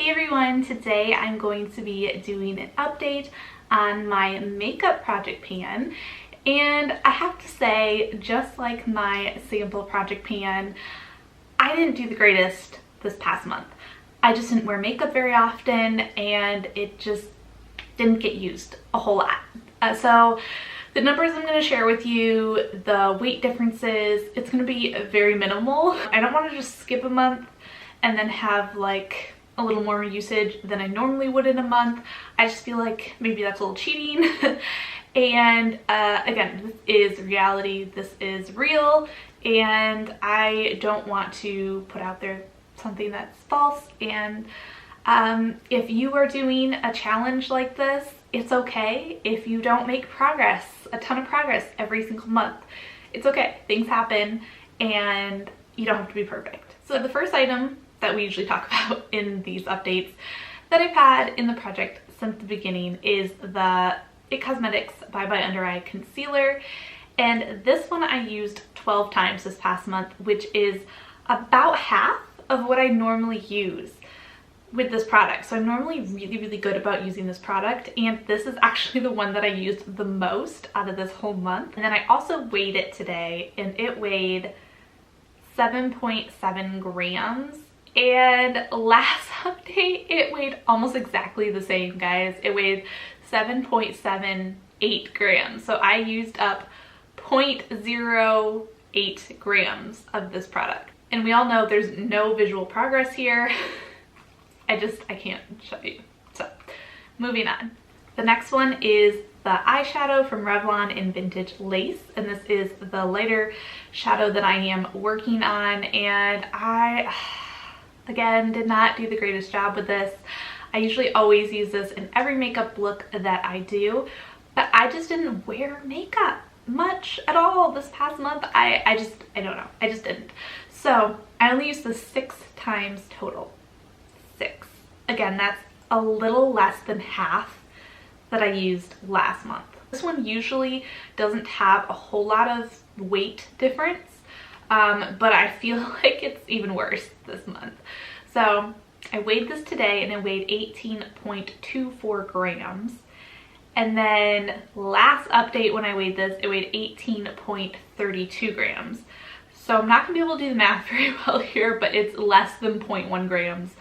Hey everyone, today I'm going to be doing an update on my makeup project pan, and I have to say, just like my sample project pan, I didn't do the greatest this past month. I just didn't wear makeup very often and it just didn't get used a whole lot. So the numbers I'm going to share with you, the weight differences, it's going to be very minimal. I don't want to just skip a month and then have like a little more usage than I normally would in a month. I just feel like maybe that's a little cheating. And again, this is reality, this is real, and I don't want to put out there something that's false. And if you are doing a challenge like this, it's okay if you don't make progress, a ton of progress every single month. It's okay, things happen and you don't have to be perfect. So the first item that we usually talk about in these updates that I've had in the project since the beginning is the IT Cosmetics Bye Bye Under Eye Concealer. And this one I used 12 times this past month, which is about half of what I normally use with this product. So I'm normally really good about using this product, and this is actually the one that I used the most out of this whole month. And then I also weighed it today, and it weighed 7.7 grams. And last update, it weighed almost exactly the same, guys. It weighed 7.78 grams. So I used up 0.08 grams of this product. And we all know there's no visual progress here. I can't show you. So moving on. The next one is the eyeshadow from Revlon in Vintage Lace. And this is the lighter shadow that I am working on. And I, again, did not do the greatest job with this. I usually always use this in every makeup look that I do, but I just didn't wear makeup much at all this past month. I don't know. I just didn't. So I only used this 6 times total. 6. Again, that's a little less than half that I used last month. This one usually doesn't have a whole lot of weight difference, but I feel like it's even worse this month. So I weighed this today and it weighed 18.24 grams. And then last update when I weighed this, it weighed 18.32 grams. So I'm not gonna be able to do the math very well here, but it's less than 0.1 grams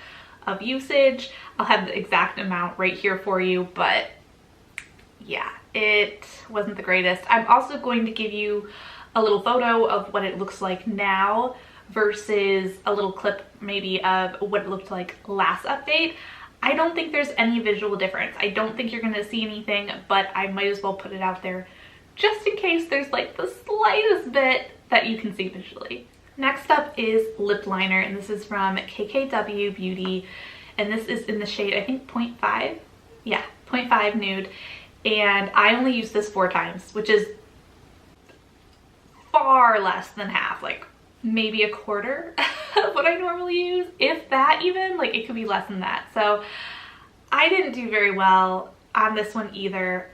of usage. I'll have the exact amount right here for you, but yeah, it wasn't the greatest. I'm also going to give you a little photo of what it looks like now versus a little clip maybe of what it looked like last update. I don't think there's any visual difference. I don't think you're gonna see anything, but I might as well put it out there just in case there's like the slightest bit that you can see visually. Next up is lip liner, and this is from KKW Beauty, and this is in the shade, I think 0.5? Yeah, 0.5 nude, and I only used this 4 times, which is far less than half, like maybe a quarter of what I normally use, if that even, like it could be less than that. So I didn't do very well on this one either.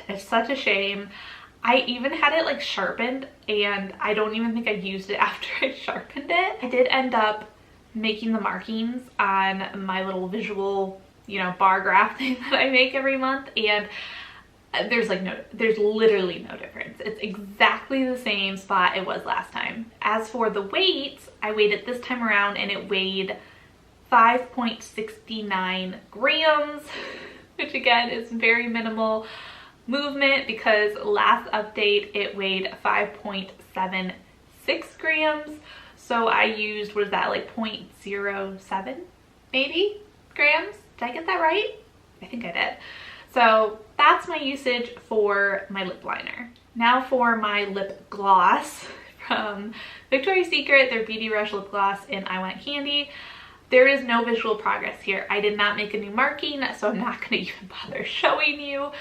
It's such a shame. I even had it like sharpened, and I don't even think I used it after I sharpened it. I did end up making the markings on my little visual, you know, bar graph thing that I make every month, and there's literally no difference. It's exactly the same spot it was last time. As for the weight, I weighed it this time around and it weighed 5.69 grams, which again is very minimal movement because last update it weighed 5.76 grams. So I used, what is that, like 0.07 maybe grams? Did I get that right? I think I did. So that's my usage for my lip liner. Now for my lip gloss from Victoria's Secret, their Beauty Rush lip gloss in I Want Candy. There is no visual progress here. I did not make a new marking, so I'm not gonna even bother showing you.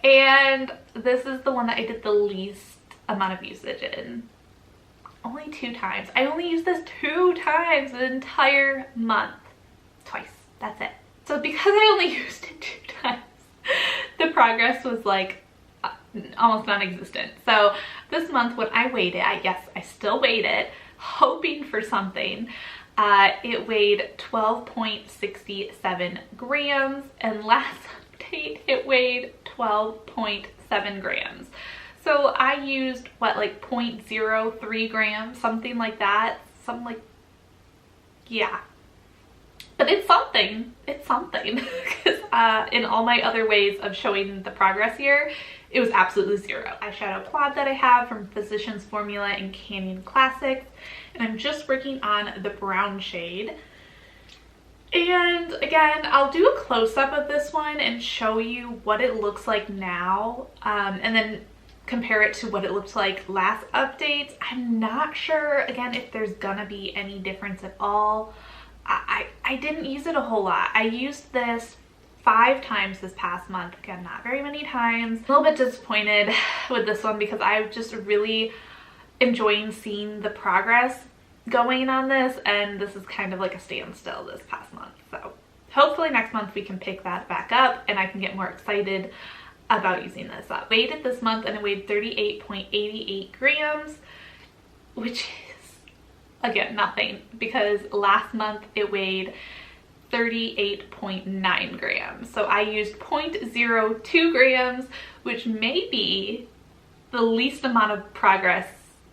And this is the one that I did the least amount of usage in. Only 2 times. I only used this 2 times the entire month. Twice, that's it. So because I only used it 2 times, the progress was like almost non-existent. So this month when I weighed it, I still weighed it, hoping for something. It weighed 12.67 grams, and last update it weighed 12.7 grams. So I used what, like 0.03 grams, something like that. Yeah. But it's something. It's something. Because in all my other ways of showing the progress here, it was absolutely zero. Eyeshadow quad that I have from Physicians Formula in Canyon Classics. And I'm just working on the brown shade. And again, I'll do a close-up of this one and show you what it looks like now. And then compare it to what it looked like last updates. I'm not sure, again, if there's gonna be any difference at all. I didn't use it a whole lot. I used this 5 times this past month. Again, not very many times. A little bit disappointed with this one because I'm just really enjoying seeing the progress going on this, and this is kind of like a standstill this past month. So hopefully next month we can pick that back up and I can get more excited about using this up. Weighed it this month and it weighed 38.88 grams, which is, again, nothing, because last month it weighed 38.9 grams. So I used 0.02 grams, which may be the least amount of progress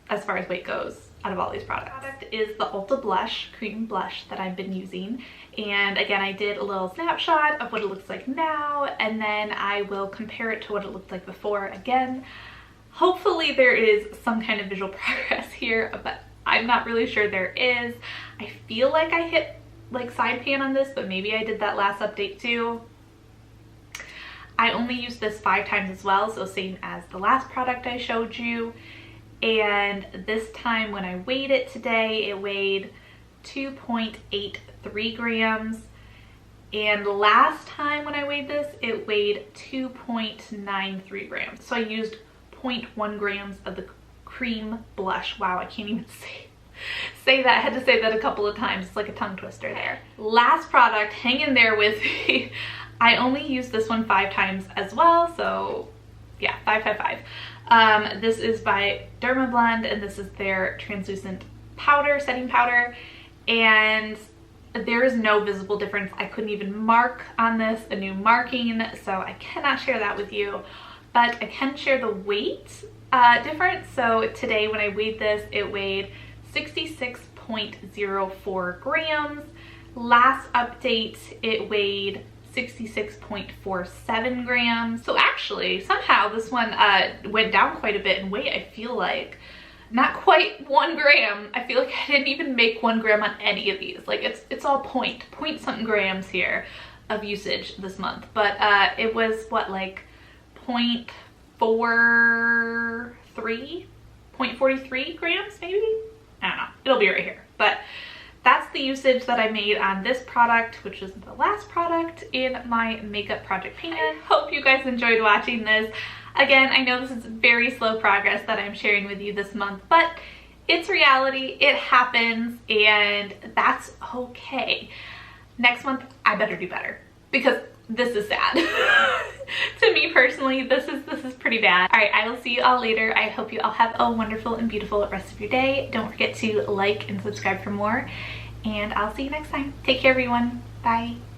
as far as weight goes out of all these products. The product is the Ulta Blush, cream blush that I've been using. And again, I did a little snapshot of what it looks like now, and then I will compare it to what it looked like before again. Hopefully there is some kind of visual progress here, but I'm not really sure there is. I feel like I hit like side pan on this, but maybe I did that last update too. I only used this 5 times as well, so same as the last product I showed you. And this time when I weighed it today, it weighed 2.83 grams. And last time when I weighed this, it weighed 2.93 grams. So I used 0.1 grams of the cream blush. Wow, I can't even say that. I had to say that a couple of times. It's like a tongue twister there. Last product, hang in there with me. I only used this one 5 times as well, so yeah, 5, 5, 5. This is by Dermablend, and this is their translucent powder, setting powder, and there is no visible difference. I couldn't even mark on this a new marking, so I cannot share that with you, but I can share the weight difference. So today when I weighed this, it weighed 66.04 grams. Last update, it weighed 66.47 grams. So actually, somehow this one went down quite a bit in weight, I feel like. Not quite 1 gram. I feel like I didn't even make 1 gram on any of these. Like it's all point something grams here of usage this month. But it was what, like 0.43 grams maybe? I don't know. It'll be right here. But that's the usage that I made on this product, which is the last product in my makeup project pan. I hope you guys enjoyed watching this. Again, I know this is very slow progress that I'm sharing with you this month, but it's reality, it happens, and that's okay. Next month, I better do better, because this is sad. To me personally, this is pretty bad. All right, I will see you all later. I hope you all have a wonderful and beautiful rest of your day. Don't forget to like and subscribe for more, and I'll see you next time. Take care, everyone. Bye.